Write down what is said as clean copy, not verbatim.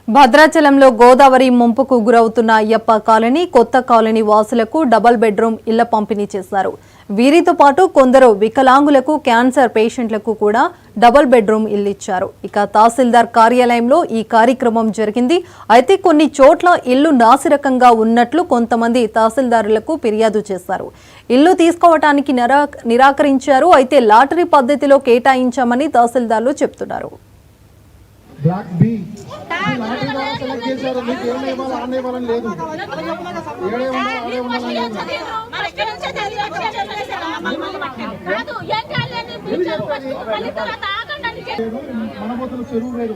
భద్రాచలంలో గోదావరి ముంపుకు గురవుతున్న అయ్యప్ప కాలనీ, కొత్త కాలనీ వాసులకు డబుల్ బెడ్రూమ్ ఇళ్ల పంపిణీ చేశారు. వీరితో పాటు కొందరు వికలాంగులకు, క్యాన్సర్ పేషెంట్లకు కూడా డబుల్ బెడ్రూమ్ ఇల్లు ఇచ్చారు. ఇక తహసీల్దార్ కార్యాలయంలో ఈ కార్యక్రమం జరిగింది. అయితే కొన్ని చోట్ల ఇల్లు నాసిరకంగా ఉన్నట్లు కొంతమంది తహసీల్దారులకు ఫిర్యాదు చేశారు. ఇల్లు తీసుకోవటానికి నిరాకరించారు. అయితే లాటరీ పద్ధతిలో కేటాయించామని తహసీల్దార్లు చెబుతున్నారు. బ్లాక్ బి లాటరీ ద్వారా సెలెక్ట్ చేశారు. మీకు ఏమి ఇవ్వాలి, ఆనే ఇవ్వాలని లేదు. ఏడే ఉండాలి, ఆడే ఉండాలని లేదు. మనబోతులు చెరువు లేదు.